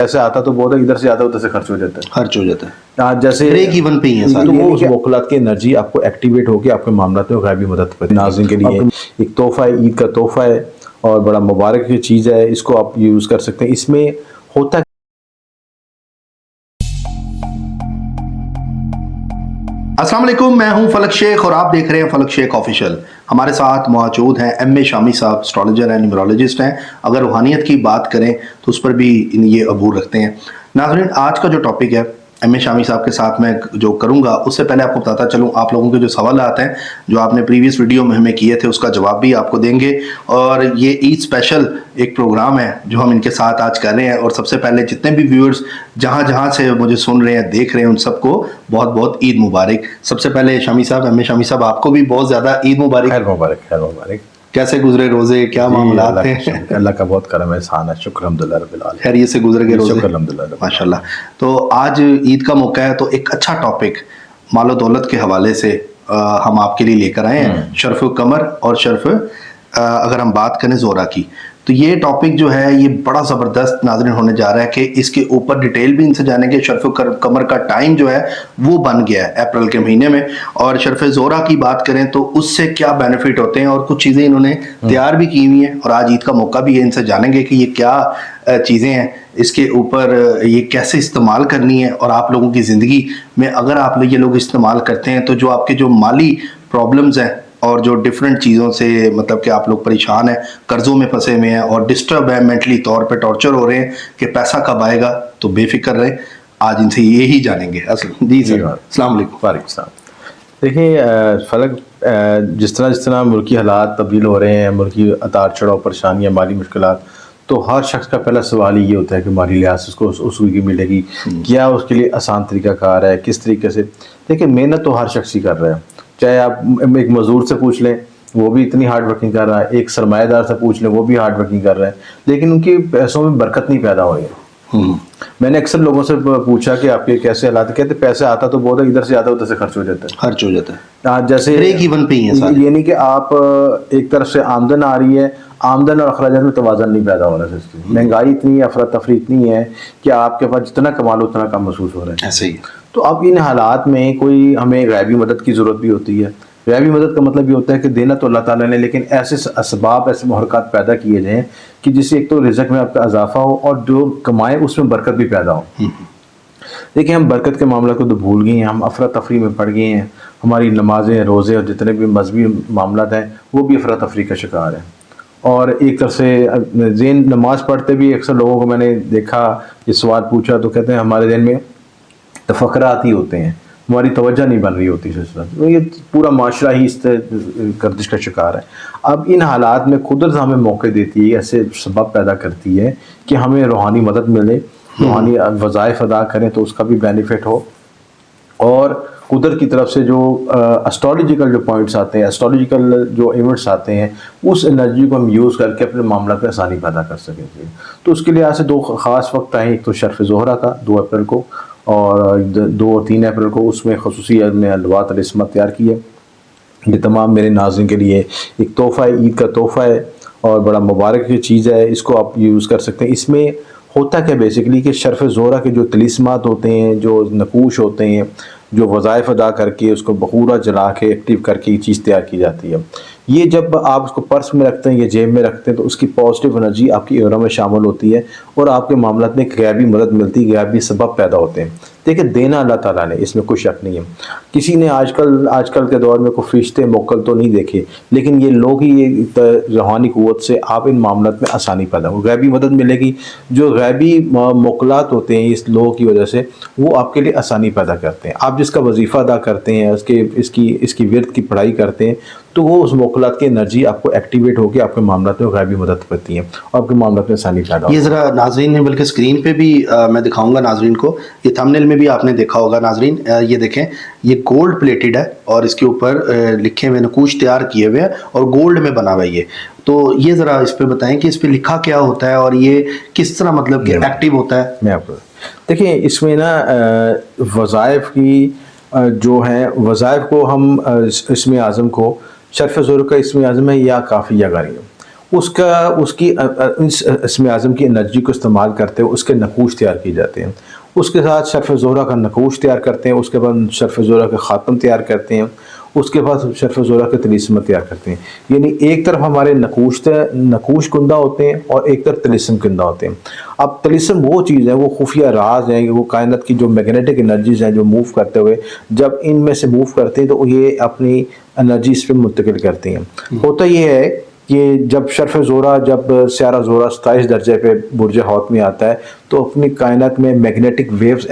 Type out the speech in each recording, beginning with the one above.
پیسے آتا تو بہت ہے، ادھر سے آتا ادھر سے خرچ ہو جاتا ہے. جیسے بریک ایون پہ ہی ہے سارے. تو وہ اس موکلات کی انرجی آپ کو ایکٹیویٹ ہو کے آپ کے معاملات میں غیبی مدد کرتی ہے. ناظرین کے لیے ایک تحفہ ہے، عید کا تحفہ ہے اور بڑا مبارک یہ چیز ہے، اس کو آپ یوز کر سکتے ہیں. اس میں ہوتا السلام علیکم، میں ہوں فلک شیخ اور آپ دیکھ رہے ہیں فلک شیخ آفیشیل. ہمارے ساتھ موجود ہیں ایم اے شامی صاحب، اسٹرالوجر اینڈ نیورولوجسٹ ہیں. اگر روحانیت کی بات کریں تو اس پر بھی یہ عبور رکھتے ہیں. ناظرین، آج کا جو ٹاپک ہے ایم اے شامی صاحب کے ساتھ میں جو کروں گا، اس سے پہلے آپ کو بتاتا چلوں آپ لوگوں کے جو سوالات ہیں جو آپ نے پریویس ویڈیو میں ہمیں کیے تھے اس کا جواب بھی آپ کو دیں گے. اور یہ عید اسپیشل ایک پروگرام ہے جو ہم ان کے ساتھ آج کر رہے ہیں. اور سب سے پہلے جتنے بھی ویورز جہاں سے مجھے سن رہے ہیں دیکھ رہے ہیں ان سب کو بہت بہت عید مبارک. سب سے پہلے شامی صاحب، ایم اے شامی صاحب، آپ کو بھی بہت زیادہ عید مبارک. خیر مبارک، خیر مبارک. کیسے گزرے روزے، کیا معاملات ہیں؟ اللہ کا بہت کرم احسان ہے، شکر الحمدللہ رب العالمین. خیریت سے گزر گئے روزے؟ شکر الحمدللہ ماشاءاللہ. تو آج عید کا موقع ہے تو ایک اچھا ٹاپک مال و دولت کے حوالے سے ہم آپ کے لیے لے کر آئے ہیں. شرف قمر اور شرف اگر ہم بات کریں زہرہ کی، تو یہ ٹاپک جو ہے یہ بڑا زبردست ناظرین ہونے جا رہا ہے کہ اس کے اوپر ڈیٹیل بھی ان سے جانیں گے. شرف قمر کا ٹائم جو ہے وہ بن گیا ہے اپریل کے مہینے میں، اور شرف زہرہ کی بات کریں تو اس سے کیا بینیفٹ ہوتے ہیں، اور کچھ چیزیں انہوں نے تیار بھی کی ہوئی ہیں. اور آج عید کا موقع بھی ہے، ان سے جانیں گے کہ یہ کیا چیزیں ہیں، اس کے اوپر یہ کیسے استعمال کرنی ہے. اور آپ لوگوں کی زندگی میں اگر آپ یہ لوگ استعمال کرتے ہیں تو جو آپ کے جو مالی پرابلمز ہیں اور جو ڈیفرنٹ چیزوں سے مطلب کہ آپ لوگ پریشان ہیں، قرضوں میں پھنسے ہوئے ہیں اور ڈسٹرب ہیں، مینٹلی طور پہ ٹارچر ہو رہے ہیں کہ پیسہ کب آئے گا، تو بے فکر رہیں. آج ان سے یہی جانیں گے. جی سر، السلام علیکم. وعلیکم السلام. دیکھیں فلک، جس طرح ملکی حالات تبدیل ہو رہے ہیں، ملکی اتار چڑھاؤ، پریشانیاں، مالی مشکلات، تو ہر شخص کا پہلا سوال یہ ہوتا ہے کہ مالی لحاظ اس کو اصول کی ملے گی، کیا اس کے لیے آسان طریقہ کار ہے، کس طریقے سے. دیکھیں محنت تو ہر شخص ہی کر رہا ہے، چاہے آپ ایک مزدور سے پوچھ لیں وہ بھی اتنی ہارڈ ورکنگ کر رہا ہے، ایک سرمایہ دار سے پوچھ لیں وہ بھی ہارڈ ورکنگ کر رہا ہے، لیکن ان کی پیسوں میں برکت نہیں پیدا ہو رہی ہے. میں نے اکثر لوگوں سے پوچھا کہ آپ کے کیسے حالات، کہتے پیسے آتا تو بہت ہے، ادھر سے آتا ادھر سے خرچ ہو جاتا ہے. جیسے بریک ایون پہ ہی ہے سارے. یہ نہیں کہ آپ ایک طرف سے آمدن آ رہی ہے، آمدن اور اخراجات میں توازن نہیں پیدا ہو رہا ہے. مہنگائی اتنی ہے، افراتفری اتنی ہے کہ آپ کے پاس جتنا کما لو اتنا کم محسوس ہو رہا ہے. ایسے ہی. تو اب ان حالات میں کوئی ہمیں غیبی مدد کی ضرورت بھی ہوتی ہے. غیبی مدد کا مطلب یہ ہوتا ہے کہ دینا تو اللہ تعالیٰ نے، لیکن ایسے اسباب، ایسے محرکات پیدا کیے جائیں کہ جس سے ایک تو رزق میں آپ کا اضافہ ہو اور جو کمائیں اس میں برکت بھی پیدا ہو. دیکھیں ہم برکت کے معاملہ کو تو بھول گئے ہیں، ہم افراتفری میں پڑ گئے ہیں. ہماری نمازیں، روزے اور جتنے بھی مذہبی معاملات ہیں وہ بھی افراتفری کا شکار ہیں. اور ایک طرف سے ذہن نماز پڑھتے بھی اکثر لوگوں کو میں نے دیکھا، یہ سوال پوچھا تو کہتے ہیں ہمارے ذہن میں تفکرات ہی ہوتے ہیں، ہماری توجہ نہیں بن رہی ہوتی سلسلہ. یہ پورا معاشرہ ہی اس گردش کا شکار ہے. اب ان حالات میں قدرت ہمیں موقع دیتی ہے، ایسے سبب پیدا کرتی ہے کہ ہمیں روحانی مدد ملے، روحانی وظائف ادا کریں تو اس کا بھی بینیفٹ ہو. اور قدرت کی طرف سے جو اسٹرالوجیکل جو پوائنٹس آتے ہیں، اسٹرالوجیکل جو ایونٹس آتے ہیں، اس انرجی کو ہم یوز کر کے اپنے معاملات میں آسانی پیدا کر سکیں. تو اس کے لیے ایسے 2 خاص وقت آئے، ایک تو شرف زہرہ کا 2 اپریل کو اور 2 اور 3 اپریل کو. اس میں خصوصی میں الوات العصمت تیار کی ہے. یہ تمام میرے ناظرین کے لیے ایک تحفہ ہے، عید کا تحفہ ہے اور بڑا مبارک یہ چیز ہے، اس کو آپ یوز کر سکتے ہیں. اس میں ہوتا کیا بیسیکلی کہ شرف زہرہ کے جو طلسمات ہوتے ہیں، جو نقوش ہوتے ہیں، جو وظائف ادا کر کے اس کو بخورا جلا کے ایکٹیو کر کے یہ چیز تیار کی جاتی ہے. یہ جب آپ اس کو پرس میں رکھتے ہیں یا جیب میں رکھتے ہیں تو اس کی پازیٹیو انرجی آپ کی ایورا میں شامل ہوتی ہے اور آپ کے معاملات میں ایک غیبی مدد ملتی ہے، غیبی سبب پیدا ہوتے ہیں. دیکھیں دینا اللہ تعالیٰ نے، اس میں کوئی شک نہیں ہے. کسی نے آج کل کے دور میں کوئی فرشتے موکل تو نہیں دیکھے، لیکن یہ لوگ ہی یہ روحانی قوت سے آپ ان معاملات میں آسانی پیدا ہو، غیبی مدد ملے گی. جو غیبی موکلات ہوتے ہیں اس لوگوں کی وجہ سے وہ آپ کے لیے آسانی پیدا کرتے ہیں. آپ جس کا وظیفہ ادا کرتے ہیں، اس کی ورد کی پڑھائی کرتے ہیں، تو وہ اس موکلات کی انرجی آپ کو ایکٹیویٹ ہو کے آپ کے معاملات میں غیبی مدد کرتی ہیں اور آپ کے معاملات میں آسانی پیدا ہوتی ہے. یہ ذرا ناظرین نے بلکہ اسکرین پہ بھی میں دکھاؤں گا ناظرین کو، یہ تھمبنیل میں بھی آپ نے دیکھا ہوگا ناظرین. یہ دیکھیں، یہ گولڈ پلیٹڈ ہے اور اس کے اوپر لکھے ہوئے نقوش تیار کیے ہوئے ہیں اور گولڈ میں بنا ہوا ہے یہ. تو یہ ذرا اس پہ بتائیں کہ اس پہ لکھا کیا ہوتا ہے اور یہ کس طرح مطلب کہ ایکٹیو ہوتا ہے. میں آپ کو دیکھیں اس میں نا وظائف کی جو ہیں، وظائف کو ہم اسم اعظم کو شرف زہرہ کا اسم اعظم ہے یا کافی یا غنی. اس کی اسم اعظم کی انرجی کو استعمال کرتے ہوئے اس کے نقوش تیار کیے جاتے ہیں. اس کے ساتھ شرف زہرہ کا نقوش تیار کرتے ہیں, اس کے بعد شرف زہرہ کے خاتم تیار کرتے ہیں, اس کے بعد شرف زہرہ کے طلسم تیار کرتے ہیں. یعنی ایک طرف ہمارے نقوش کندہ ہوتے ہیں اور ایک طرف طلسم کندہ ہوتے ہیں. اب طلسم وہ چیز ہے, وہ خفیہ راز ہیں, وہ کائنات کی جو میگنیٹک انرجیز ہیں جو موو کرتے ہوئے جب ان میں سے موو کرتے ہیں تو یہ اپنی انرجی اس پہ منتقل کرتے ہیں. ہوتا یہ ہے کہ جب شرف زہرہ جب سیارہ زہرہ 27 درجے پہ برج حوت میں آتا ہے تو اپنی کائنات میں میگنیٹک ویوز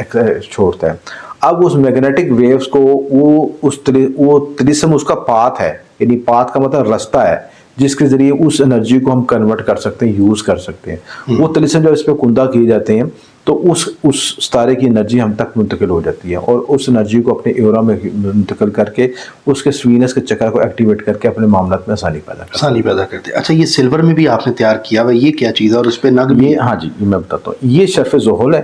چھوڑتا ہے. اب اس میگنیٹک ویوز کو وہ طلسم اس کا پاتھ ہے, یعنی پاتھ کا مطلب رستہ ہے جس کے ذریعے اس انرجی کو ہم کنورٹ کر سکتے ہیں, یوز کر سکتے ہیں. وہ طلسم جب اس پہ کندہ کیے جاتے ہیں تو اس ستارے کی انرجی ہم تک منتقل ہو جاتی ہے اور اس انرجی کو اپنے ایورا میں منتقل کر کے اس کے سوینس کے چکر کو ایکٹیویٹ کر کے اپنے معاملات میں آسانی پیدا کرتے ہیں. اچھا, یہ سلور میں بھی آپ نے تیار کیا ہوا, یہ کیا چیز ہے اور اس پہ نگ بھی؟ ہاں جی, میں بتاتا ہوں. یہ شرف زحل ہے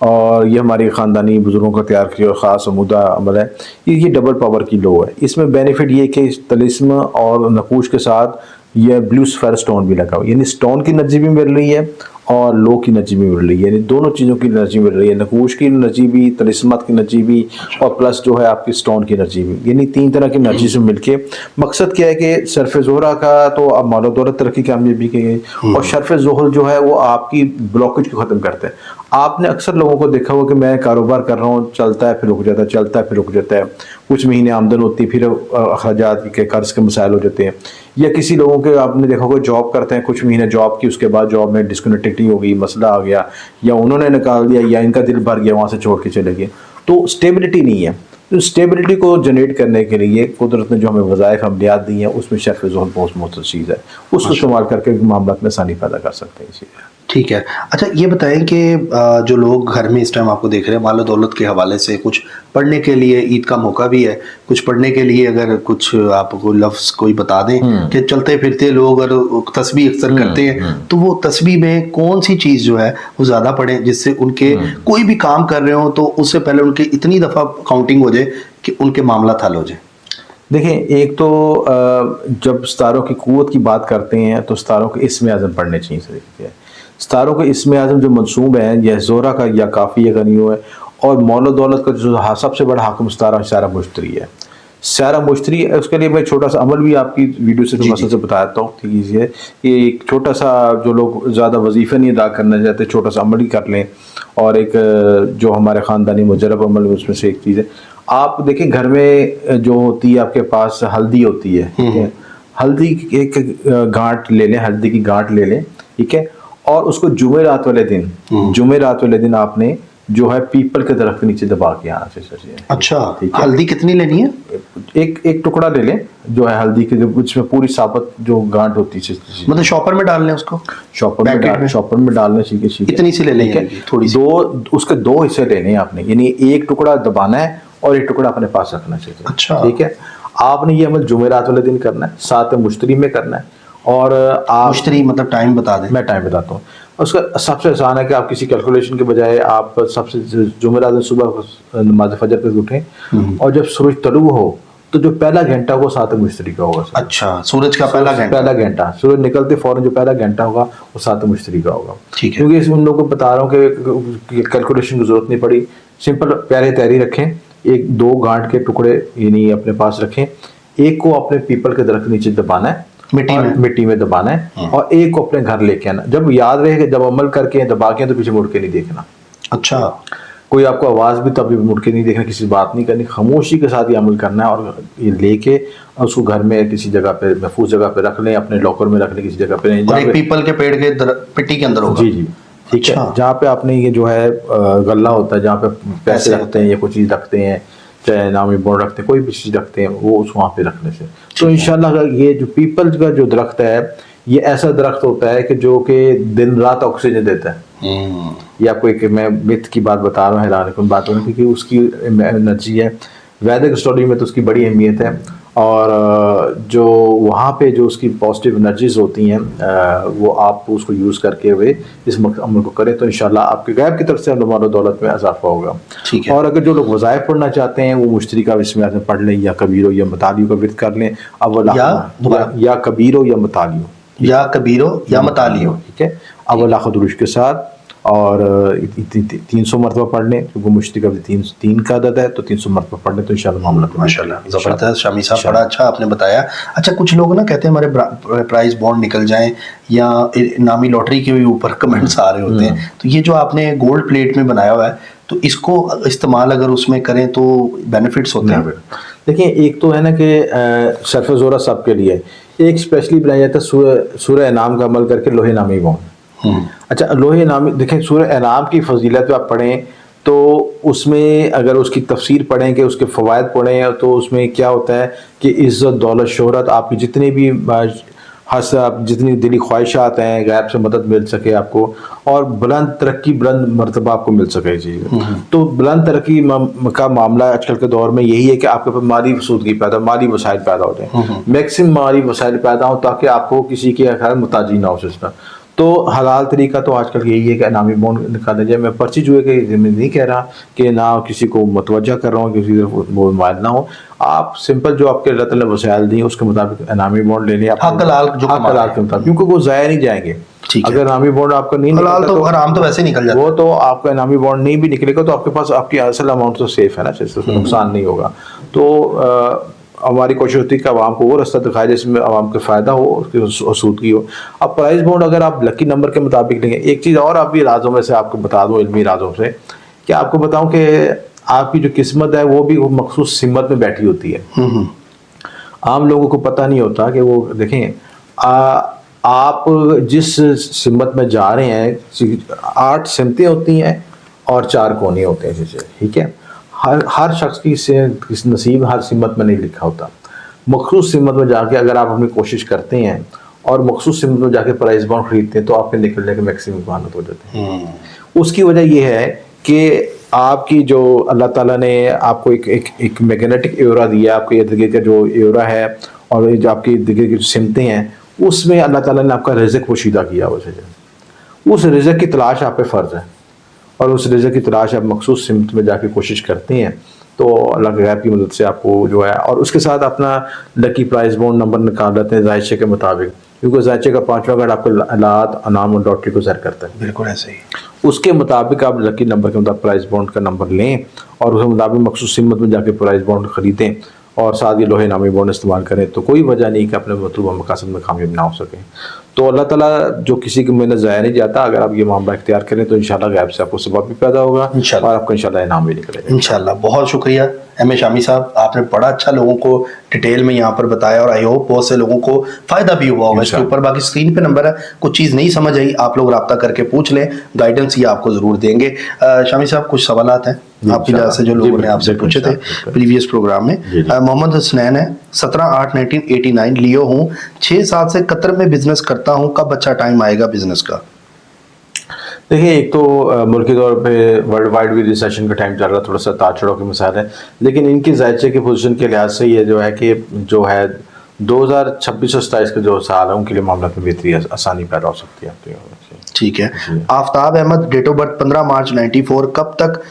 اور یہ ہماری خاندانی بزرگوں کا تیار کیا اور خاص عمودہ عمل ہے. یہ ڈبل پاور کی لو ہے. اس میں بینیفٹ یہ کہ طلسم اور نقوش کے ساتھ یہ بلیو سفیر سٹون بھی لگا ہوا, یعنی سٹون کی انرجی بھی مل رہی ہے اور لو کی انرجی بھی مل رہی ہے, یعنی دونوں چیزوں کی انرجی مل رہی ہے, نقوش کی انرجی بھی, طلسمات کی انرجی بھی اور پلس جو ہے آپ کی سٹون کی انرجی بھی, یعنی 3 طرح کی انرجی سے مل کے مقصد کیا ہے کہ شرف زہرہ کا تو اب مال و دولت ترقی کامیابی کی گئی اور شرف زحل جو ہے وہ آپ کی بلاکیج کو ختم کرتا ہے. آپ نے اکثر لوگوں کو دیکھا ہوا کہ میں کاروبار کر رہا ہوں, چلتا ہے پھر رک جاتا ہے, چلتا ہے پھر رک جاتا ہے, کچھ مہینے آمدن ہوتی ہے پھر اخراجات کے قرض کے مسائل ہو جاتے ہیں. یا کسی لوگوں کے آپ نے دیکھا ہوگا جاب کرتے ہیں, کچھ مہینے جاب کی, اس کے بعد جاب میں ڈسکنیکٹیوٹی ہو گئی, مسئلہ آ گیا, یا انہوں نے نکال دیا یا ان کا دل بھر گیا, وہاں سے چھوڑ کے چلے گئے. تو اسٹیبلٹی نہیں ہے. اسٹیبلٹی کو جنریٹ کرنے کے لیے قدرت نے جو ہمیں وظائف عملیات دی ہیں اس میں شرف زحل بہت مؤثر چیز ہے. اس کو استعمال کر کے معاملات میں آسانی پیدا کر سکتے ہیں. ٹھیک ہے. اچھا, یہ بتائیں کہ جو لوگ گھر میں اس ٹائم آپ کو دیکھ رہے ہیں, مال و دولت کے حوالے سے کچھ پڑھنے کے لیے, عید کا موقع بھی ہے, کچھ پڑھنے کے لیے اگر کچھ آپ کو لفظ کوئی بتا دیں کہ چلتے پھرتے لوگ اگر تسبیح اکثر کرتے ہیں تو وہ تسبیح میں کون سی چیز جو ہے وہ زیادہ پڑھیں جس سے ان کے کوئی بھی کام کر رہے ہوں تو اس سے پہلے ان کی اتنی دفعہ کاؤنٹنگ ہو جائے کہ ان کے معاملات حل ہو جائیں؟ دیکھیں, ایک تو جب ستاروں کی قوت کی بات کرتے ہیں تو ستاروں کے اسم اعظم پڑھنے چاہیے. ستاروں کے اسم اعظم جو منصوب ہیں یا زہرہ کا یا کافی یا غنیو ہے, اور مال و دولت کا جو سب سے بڑا حاکم ستارہ سیارہ مشتری ہے. سیارہ مشتری, اس کے لیے میں چھوٹا سا عمل بھی آپ کی ویڈیو سے مسئلہ سے بتاتا ہوں. ٹھیک ہے, یہ ایک چھوٹا سا, جو لوگ زیادہ وظیفہ نہیں ادا کرنا چاہتے, چھوٹا سا عمل ہی کر لیں. اور ایک جو ہمارے خاندانی مجرب عمل ہے اس میں سے ایک چیز ہے, آپ دیکھیں گھر میں جو ہوتی ہے آپ کے پاس ہلدی ہوتی ہے, ٹھیک ہے, ہلدی ایک گانٹ لے لیں, ہلدی کی گانٹ لے لیں, ٹھیک ہے, اور اس کو جمعرات والے دن آپ نے جو ہے پیپل کے درخت کے نیچے دبا کے آنا چاہیے. اچھا, ہلدی کتنی لینی ہے؟ ایک ٹکڑا لے لیں جو ہے ہلدی کے, اس میں پوری ثابت جو گانٹ ہوتی ہے, مطلب شاپر میں ڈال لیں اس کو, شاپر میں ڈالنا چاہیے. اتنی سی لے لیں, تھوڑی سی, اس کے 2 حصے لینے ہیں آپ نے, یعنی ایک ٹکڑا دبانا ہے اور ایک ٹکڑا اپنے پاس رکھنا چاہیے. اچھا, ٹھیک ہے. آپ نے یہ عمل جمعرات والے دن کرنا ہے, ساتھ مشتری میں کرنا ہے. اور آپ مشتری مطلب ٹائم بتا دیں. میں ٹائم بتاتا ہوں. اس کا سب سے آسان ہے کہ آپ کسی کیلکولیشن کے بجائے آپ سب سے جمعرات دن صبح نماز فجر پہ اٹھیں اور جب سورج طلوع ہو تو جو پہلا گھنٹہ وہ ساتھ مشتری کا ہوگا. اچھا, سورج کا پہلا گھنٹہ, سورج نکلتے فوراً جو پہلا گھنٹہ ہوگا وہ ساتھ مشتری کا ہوگا. ٹھیک ہے, کیونکہ ان لوگوں کو بتا رہا ہوں کہ کیلکولیشن کی ضرورت نہیں پڑی. سمپل پیارے تیاری رکھیں, 1-2 گانٹ کے ٹکڑے یعنی اپنے پاس رکھیں, ایک کو اپنے پیپل کے درخت نیچے دبانا ہے, مٹی میں دبانا ہے, اور ایک کو اپنے گھر لے کے آنا. جب یاد رہے کہ جب عمل کر کے دبا کے تو پیچھے مڑ کے نہیں دیکھنا. اچھا, کوئی آپ کو آواز بھی تو ابھی مڑ کے نہیں دیکھنا, کسی بات نہیں کرنی, خاموشی کے ساتھ یہ عمل کرنا ہے. اور یہ لے کے اس کو گھر میں کسی جگہ پہ محفوظ جگہ پہ رکھ لیں, اپنے لاکر میں رکھ لیں کسی جگہ پہ. ایک پیپل کے پیڑ کے پٹی کے اندر ہوگا. جی, ٹھیک ہے, جہاں پہ آپ نے یہ جو ہے غلہ ہوتا ہے, جہاں پہ پیسے رکھتے ہیں یا کوئی چیز رکھتے ہیں, چاہے نامی بورڈ رکھتے ہیں, کوئی بھی چیز رکھتے ہیں, وہ اس وہاں پہ رکھنے سے. تو انشاءاللہ یہ جو پیپل کا جو درخت ہے یہ ایسا درخت ہوتا ہے کہ جو کہ دن رات آکسیجن دیتا ہے. یہ آپ کو ایک میں مت کی بات بتا رہا ہوں, حیران کن بات ہونے, کیونکہ اس کی انرجی ہے, ویدک اسٹوری میں تو اس کی بڑی اہمیت ہے. اور جو وہاں پہ جو اس کی پازیٹیو انرجیز ہوتی ہیں وہ آپ اس کو یوز کر کے ہوئے اس عمل کو کریں تو انشاءاللہ آپ کے غیب کی طرف سے مال و دولت میں اضافہ ہوگا. اور اگر جو لوگ وظائف پڑھنا چاہتے ہیں وہ مشتری کا اسم اعظم پڑھ لیں, یا کبیرو یا مطالیو کا ورد کر لیں, اول یا کبیرو یا مطالیو. یا کبیر ہو یا متعالی ہو. ٹھیک ہے. اب اللہ خدروش کے ساتھ اور 300 مرتبہ پڑھ لیں کیونکہ مشتق اب 3 کا عدد ہے تو 300 مرتبہ پڑھ لیں تو انشاءاللہ معاملہ ماشاء اللہ زبردست. شامی صاحب بڑا اچھا آپ نے بتایا. اچھا کچھ لوگ نا کہتے ہیں ہمارے پرائز بانڈ نکل جائیں یا نامی لاٹری کے بھی اوپر کمنٹس آ رہے ہوتے ہیں, تو یہ جو آپ نے گولڈ پلیٹ میں بنایا ہوا ہے تو اس کو استعمال اگر اس میں کریں تو بینیفٹس ہوتے ہیں؟ دیکھیں ایک تو ہے نا کہ شرف زورہ سب کے لیے, ایک اسپیشلی بنایا جاتا ہے سورہ انعام کا عمل کر کے لوہے نامی بانڈ. اچھا لوہے نامی دیکھیں سورہ انعام کی فضیلت آپ پڑھیں تو اس میں اگر اس کی تفسیر پڑھیں کہ اس کے فوائد پڑھیں تو اس میں کیا ہوتا ہے کہ عزت دولت شہرت آپ کی جتنے بھی جتنی دلی خواہشات ہیں غیب سے مدد مل سکے آپ کو, اور بلند ترقی بلند مرتبہ آپ کو مل سکے. چیز تو بلند ترقی کا معاملہ آج کل کے دور میں یہی ہے کہ آپ کے پاس مالی وسودگی مالی وسائل پیدا ہو جائیں, میکسیمم مالی وسائل پیدا ہوں تاکہ آپ کو کسی کے خیال محتاجی نہ ہو سکتا. تو حلال طریقہ تو آج کل یہی ہے کہ انعامی بانڈ نکالا جائے. میں پرچی جوئے کہ میں نہیں کہہ رہا کہ نہ کسی کو متوجہ کر رہا ہوں کسی طرف وہ مائل نہ ہو. آپ سمپل جو آپ کے اللہ تعالیٰ نے وسائل دی اس کے مطابق انعامی بانڈ لے لیں حق حلال کے مطابق, کیونکہ وہ ضائع نہیں جائیں گے. اگر انعامی بانڈ آپ کا نہیں حلال تو حرام تو ویسے نکل جاتا ہے, وہ تو آپ کا انعامی بانڈ نہیں بھی نکلے گا تو آپ کے پاس آپ کی اصل اماؤنٹ تو سیف ہے نا, اس میں نقصان نہیں ہوگا. تو ہماری کوشش ہوتی ہے کہ عوام کو وہ راستہ دکھائے جس میں عوام کا فائدہ ہو, اس کی سودگی ہو. اب پرائز بانڈ اگر آپ لکی نمبر کے مطابق لیں گے, ایک چیز اور آپ بھی رازوں میں سے آپ کو بتا دوں علمی رازوں سے کہ آپ کو بتاؤں کہ آپ کی جو قسمت ہے وہ بھی مخصوص سمت میں بیٹھی ہوتی ہے. عام لوگوں کو پتہ نہیں ہوتا کہ وہ دیکھیں آپ جس سمت میں جا رہے ہیں 8 سمتیں ہوتی ہیں اور 4 کونے ہوتے ہیں جیسے, ٹھیک ہے. ہر شخص کی نصیب ہر سمت میں نہیں لکھا ہوتا. مخصوص سمت میں جا کے اگر آپ اپنی کوشش کرتے ہیں اور مخصوص سمت میں جا کے پرائز بانڈ خریدتے ہیں تو آپ کے نکلنے کے میکسیمم امکانات ہو جاتے ہیں. اس کی وجہ یہ ہے کہ آپ کی جو اللہ تعالیٰ نے آپ کو ایک میگنیٹک ایورا دیا, آپ کے ارد گرد کا جو ایورا ہے اور جو آپ کی ارد گرد کی جو سمتیں ہیں اس میں اللہ تعالیٰ نے آپ کا رزق پوشیدہ کیا. اس رزق کی تلاش آپ پہ فرض ہے, اور اس رزق کی تلاش آپ مخصوص سمت میں جا کے کوشش کرتے ہیں تو اللہ کے غیب کی مدد سے آپ کو جو ہے, اور اس کے ساتھ اپنا لکی پرائز بانڈ نمبر نکال لیتے ہیں ذائچے کے مطابق, کیونکہ ذائچے کا 5واں گھر آپ کو لات انعام اور لاٹری کو ظاہر کرتا ہے. بالکل ایسے ہی. اس کے مطابق آپ لکی نمبر کے مطابق پرائز بانڈ کا نمبر لیں اور اس کے مطابق مخصوص سمت میں جا کے پرائز بانڈ خریدیں اور ساتھ یہ لوہے نامی بانڈ استعمال کریں تو کوئی وجہ نہیں کہ اپنے مطلوبہ مقاصد میں کامیاب نہ ہو سکیں. تو اللہ تعالیٰ جو کسی کی محنت ضائع نہیں جاتا. اگر آپ یہ معاملہ اختیار کریں تو انشاءاللہ غیب سے آپ کو سبب بھی پیدا ہوگا اور آپ کو انشاءاللہ انعام بھی نکلے گا انشاءاللہ. بہت شکریہ ایم اے شامی صاحب, آپ نے بڑا اچھا لوگوں کو ڈیٹیل میں یہاں پر بتایا اور آئی ہوپ بہت سے لوگوں کو فائدہ بھی ہوا ہوگا اس کے اوپر. باقی اسکرین پہ نمبر ہے, کچھ چیز نہیں سمجھ آئی آپ لوگ رابطہ کر کے پوچھ لیں, گائیڈنس یہ آپ کو ضرور دیں گے. شامی صاحب کچھ سوالات ہیں آپ کی جگہ سے جو لوگوں نے آپ سے پوچھے تھے پریویس پروگرام میں. محمد حسنین ہے 17/8/1989 لیو ہوں, 6 سال سے قطر میں بزنس کرتا ہوں, کب اچھا ٹائم آئے گا بزنس کا؟ دیکھیں ایک تو ملکی طور پہ ورلڈ وائڈ بھی ریسیشن کا ٹائم چل رہا ہے, تھوڑا سا تاڑ چڑھاؤ کی مثال ہے, لیکن ان کی ذائچے کی پوزیشن کے لحاظ سے یہ جو ہے کہ جو ہے 2026 اور 27 کے جو سال ہیں ان کے لیے معاملات میں بہتری آسانی پیدا ہو سکتی ہے. ٹھیک ہے. Aftab Ahmed date of birth 15 March 94, کب تک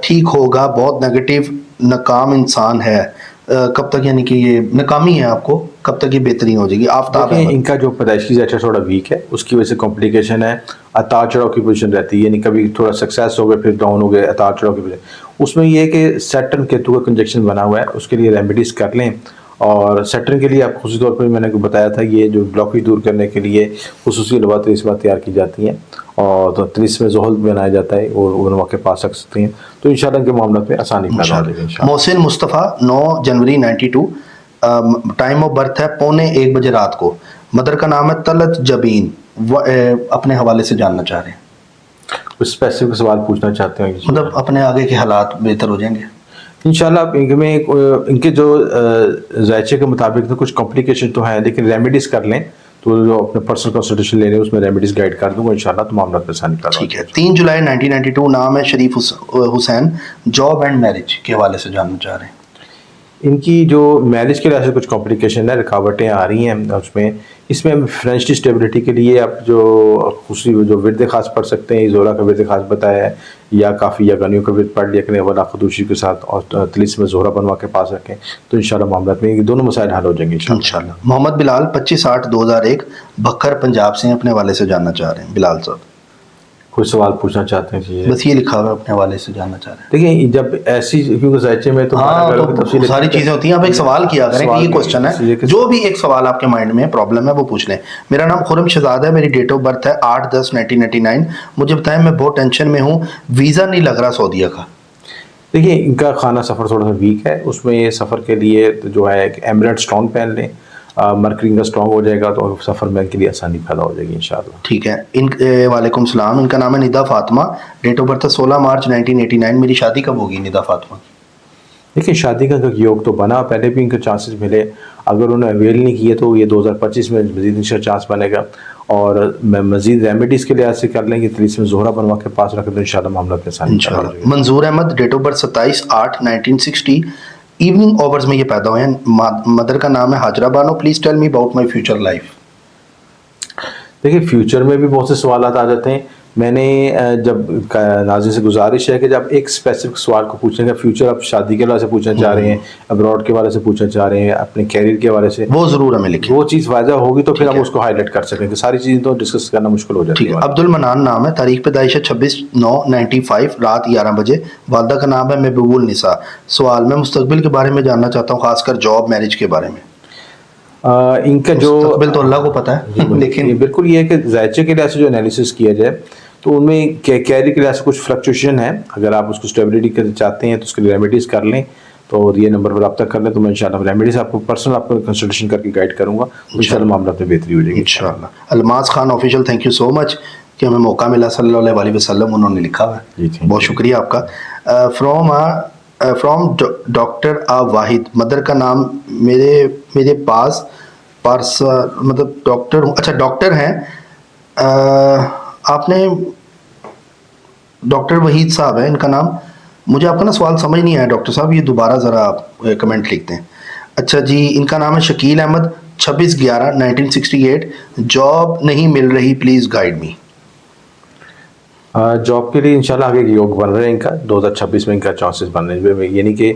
ٹھیک ہوگا؟ بہت نیگیٹو ناکام انسان ہے, کب تک یعنی کہ یہ ناکامی ہے آپ کو, کب تک یہ بہترین ہو جائے گی؟ آفتاب ان کا جو پیدائشی ذائچہ تھوڑا ویک ہے, اس کی وجہ سے کمپلیکیشن ہے, اتار چڑھاؤ کی پوزیشن رہتی ہے, یعنی کبھی تھوڑا سکسیس ہو گئے پھر ڈاؤن ہو گئے, اتار چڑھاؤ کی پوزیشن. اس میں یہ ہے کہ سیٹرن کیتو کا کنجکشن بنا ہوا ہے, اس کے لیے ریمیڈیز کر لیں. اور سیٹرن کے لیے آپ خصوصی طور پر میں نے بتایا تھا یہ جو بلاکیج دور کرنے کے لیے خصوصی لبات رسمات تیار کی جاتی ہیں اور تریس میں زحل بنایا جاتا ہے اور ان کے پاس سکتے ہیں, تو انشاءاللہ ان کے معاملات میں آسانی پیدا ہو جائے گی. محسن مصطفیٰ 9 جنوری 92, ٹائم آف برتھ ہے 1:15 بجے رات کو, مدر کا نام ہے طلعت جبین, اپنے حوالے سے جاننا چاہ رہے ہیں. کچھ اسپیسیفک سوال پوچھنا چاہتے ہیں مطلب اپنے آگے کے حالات بہتر ہو جائیں گے انشاءاللہ. ان کے جو ذائچے کے مطابق تو کچھ کمپلیکیشن تو ہیں, لیکن ریمیڈیز کر لیں تو جو اپنے پرسنل کنسلٹیشن لے لیں اس میں ریمیڈیز گائیڈ کر دوں گا انشاءاللہ, تو معاملات میں آسانی پیدا ہو جائے گی. 3 جولائی 1992, نام ہے شریف حسین, جاب اینڈ میرج کے حوالے سے جاننا چاہ رہے ہیں. ان کی جو میرج کے لحاظ سے کچھ کمپلیکیشن ہے, رکاوٹیں آ رہی ہیں اس میں. اس میں فائنینشلی اسٹیبلٹی کے لیے آپ جو خصوصی جو ورد خاص پڑھ سکتے ہیں، زورا کا ورد خاص بتایا ہے، یا کافی یا غنیوں کا ورد پڑھ لیا کریں ولا خدوشی کے ساتھ، اور تلیس میں زہرہ بنوا کے پاس رکھیں، تو انشاءاللہ معاملات میں یہ دونوں مسائل حل ہو جائیں گے انشاءاللہ۔ محمد بلال 25/8/2001 بکھر پنجاب سے اپنے حوالے سے جاننا چاہ رہے ہیں بلال صاحب، کوئی سوال پوچھنا چاہتے ہیں جی؟ بس یہ لکھا ہوا ہے اپنے حوالے سے جاننا چاہ رہے ہیں۔ دیکھیں جب ایسی، کیونکہ زائچے میں تو تو ساری چیزیں ہوتی ہیں، آپ ایک سوال کیا کریں کہ یہ کوسچن ہے، جو بھی ایک سوال آپ کے مائنڈ میں پرابلم ہے وہ پوچھ لیں۔ میرا نام خرم شہزاد ہے، میری ڈیٹ آف برتھ ہے 8/10/1999، مجھے بتائیں میں بہت ٹینشن میں ہوں، ویزا نہیں لگ رہا سعودیہ کا۔ دیکھیے ان کا کھانا سفر تھوڑا سا ویک ہے، اس میں سفر کے لیے جو ہے ایمریٹ اسٹرانگ پہن لیں، مرکری کا اسٹرانگ ہو جائے گا تو سفر میں کے لیے آسانی پیدا ہو جائے گی انشاءاللہ۔ ٹھیک ہے۔ وعلیکم السلام، ان کا نام ہے Nida Fatima, date of birth 16 March 1989، میری شادی کب ہوگی ندا فاطمہ؟ دیکھیں شادی کا یوگ تو بنا، پہلے بھی ان کے چانسز ملے، اگر انہوں نے اویل نہیں کیے تو یہ 2025 میں مزید ان چانس بنے گا، اور میں مزید ریمیڈیز کے لحاظ سے کر لیں کہ تلیس میں زہرہ بنوا کے پاس رکھیں تو انشاءاللہ معاملات میں آسانی پیدا ہو جائے گی۔ Manzoor Ahmed, date of birth 27/8/1960، evening hours میں یہ پیدا ہوئے ہیں، مدر کا نام ہے Hajra Bano, please tell me about my future life. دیکھیے فیوچر میں بھی بہت سے سوالات آ جاتے ہیں، میں نے جب ناظرین سے گزارش ہے کہ جب ایک اسپیسیفک سوال کو پوچھیں گے، فیوچر آپ شادی کے حوالے سے پوچھنا چاہ رہے ہیں، ابراڈ کے حوالے سے پوچھنا چاہ رہے ہیں، اپنے کیریئر کے حوالے سے، وہ ضرور ہمیں لکھیں، وہ چیز واضح ہوگی تو پھر ہم اس کو ہائی لائٹ کر سکیں گے، ساری چیزیں تو ڈسکس کرنا مشکل ہو جاتی ہے۔ عبد المنان نام ہے، تاریخ پیدائش ہے 26/9/95، رات 11 بجے، والدہ کا نام ہے محبوب النساء۔ سوال، میں مستقبل کے بارے میں جاننا چاہتا ہوں، خاص کر جاب میرج کے بارے میں۔ ان کا جو مستقبل تو اللہ کو پتہ ہے، لیکن بالکل یہ ہے کہ ذائچے کے لحاظ سے جو انالیسس کیا جائے تو ان میں کیریئر کے لحاظ سے کچھ فلکچویشن ہے، اگر آپ اس کو اسٹیبلٹی کے چاہتے ہیں تو اس کے لیے ریمیڈیز کر لیں، تو یہ نمبر پر رابطہ کر لیں تو میں انشاءاللہ ریمیڈیز آپ کو پرسنل آپ کو کنسلٹیشن کر کے گائیڈ کروں گا، انشاءاللہ معاملات میں بہتری ہو جائے گی انشاءاللہ۔ Almas Khan official, thank you so much کہ ہمیں موقع ملا، صلی اللہ علیہ وسلم انہوں نے لکھا ہوا ہے، بہت شکریہ آپ کا۔ فرام ڈاکٹر واحد، مدر کا نام میرے پاس مطلب ڈاکٹر، اچھا ڈاکٹر ہیں آپ نے، ڈاکٹر وحید صاحب ہے ان کا نام، مجھے آپ کا نا سوال سمجھ نہیں آیا ڈاکٹر صاحب، یہ دوبارہ ذرا آپ کمنٹ لکھتے ہیں۔ اچھا جی، ان کا نام ہے شکیل احمد، 26/11/1968، جاب نہیں مل رہی، پلیز گائیڈ می۔ جاب کے لیے انشاءاللہ آگے یوگ بن رہے ہیں، ان کا 2026 میں ان کا چانسز بن رہے ہیں، یعنی کہ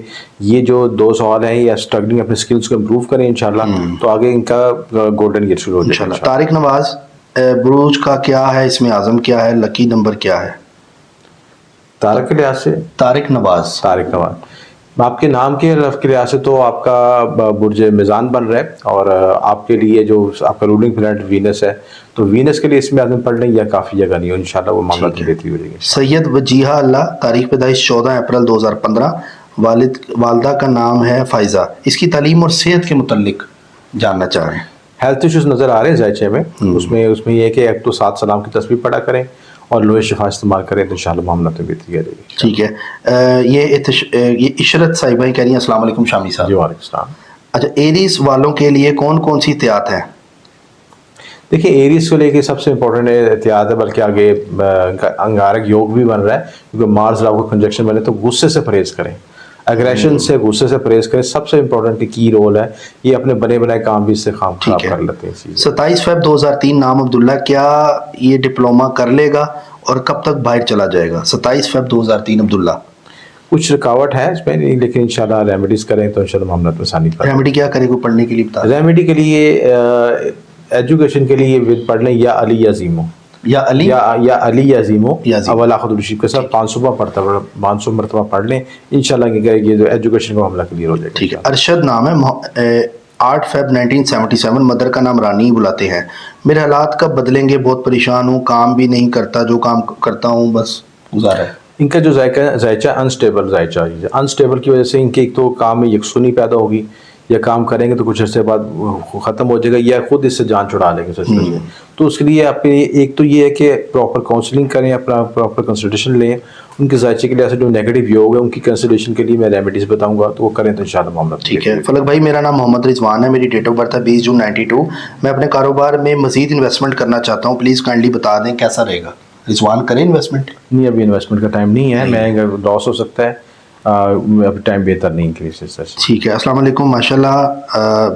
یہ جو دو سوال ہیں یا اسٹرگلنگ اپنے سکلز کو امپروو کریں انشاءاللہ تو آگے ان کا گولڈن ایئر شروع ہو جائے گا۔ طارق نواز، بروج کا کیا ہے، اس میں اعظم کیا ہے، لکی نمبر کیا ہے؟ طارق کے لحاظ سے طارق نواز آپ کے نام کے لفظ کے لحاظ سے تو آپ کا برج میزان بن رہا ہے، اور آپ کے لیے جو آپ کا رولنگ پلانٹ وینس ہے تو وینس کے لیے اس میں اعظم پڑھ لیں یا کافی جگہ نہیں ہو، انشاءاللہ وہ معاملہ کی بہتری ہو جائے گی۔ سید وجیہہ اللہ، تاریخ پیدائش 14 اپریل 2015، والدہ کا نام ہے فائزہ، اس کی تعلیم اور صحت کے متعلق جاننا چاہ رہے ہیں۔ ہیلتھ ایشوز نظر آ رہے ہیں ذائچے میں، اس میں یہ ہے کہ ایک تو 7 سلام کی تسبیح پڑھا کریں اور لوہے شفا استعمال کریں تو انشاءاللہ معاملات میں بہتری آ جائے گی۔ ٹھیک ہے۔ یہ عشرت صاحبہ کہہ رہی ہیں السلام علیکم شامی صاحب۔ جی وعلیکم السلام۔ اچھا، ایریز والوں کے لیے کون کون سی احتیاط ہے؟ دیکھیں ایریز کو لے کے سب سے امپورٹنٹ احتیاط ہے، بلکہ آگے انگارک یوگ بھی بن رہا ہے، کیونکہ مارس راہو کا کنجکشن بنے تو غصے سے پرہیز کریں، اگریشن سے، غصے سے پرہیز کریں، سب سے امپورٹنٹ کی رول ہے، یہ اپنے بنے بنائے کام بھی اس سے خراب کر لیتے ہیں۔ 27 فیب 2003، نام عبداللہ، کیا یہ ڈپلوما کر لے گا اور کب تک باہر چلا جائے گا؟ 27 فیب 2003 عبداللہ۔ کچھ رکاوٹ ہے اس میں لیکن انشاءاللہ ریمیڈیز کریں تو انشاءاللہ معاملات میں آسانی پڑے۔ ریمیڈی کیا کرے کوئی پڑھنے کے لیے بتا؟ ریمیڈی کے لیے ایجوکیشن کے لیے پڑھ لیں یا علی عظیمو، یا علی عظیمو اول آخر الشیف کے ساتھ 500 مرتبہ پڑھ لیں، انشاءاللہ یہ جو ایجوکیشن کا معاملہ کلیئر ہو جائے گا۔ ٹھیک ہے۔ ارشد نام ہے، 8 فیب 1977، مدر کا نام رانی بلاتے ہیں، میرے حالات کب بدلیں گے، بہت پریشان ہوں، کام بھی نہیں کرتا، جو کام کرتا ہوں بس گزارا ہے۔ ان کا جو ذائچہ انسٹیبل کی وجہ سے ان کے ایک تو کام میں یکسونی پیدا ہوگی، یا کام کریں گے تو کچھ عرصے بعد ختم ہو جائے گا یا خود اس سے جان چھڑا لیں گے، تو اس کے لیے آپ کے ایک تو یہ ہے کہ پراپر کاؤنسلنگ کریں، اپنا پراپر کنسلٹیشن لیں، ان کے ذائچے کے لحاظ سے جو نیگیٹو یوگ ہے ان کی کنسلٹیشن کے لیے میں ریمیڈیز بتاؤں گا تو وہ کریں تو انشاءاللہ معاملہ ٹھیک ہے۔ فلک بھائی، میرا نام محمد رضوان ہے، میری ڈیٹ آف برتھ ہے 20 جون 92، میں اپنے کاروبار میں مزید انویسٹمنٹ کرنا چاہتا ہوں، پلیز کائنڈلی بتا دیں کیسا رہے گا؟ رضوان، کریں انویسٹمنٹ؟ نہیں، ابھی انویسٹمنٹ کا ٹائم نہیں ہے، میں لاس ہو سکتا ہے، ابھی ٹائم بہتر نہیں انکریز۔ ٹھیک ہے۔ السلام علیکم، ماشاء اللہ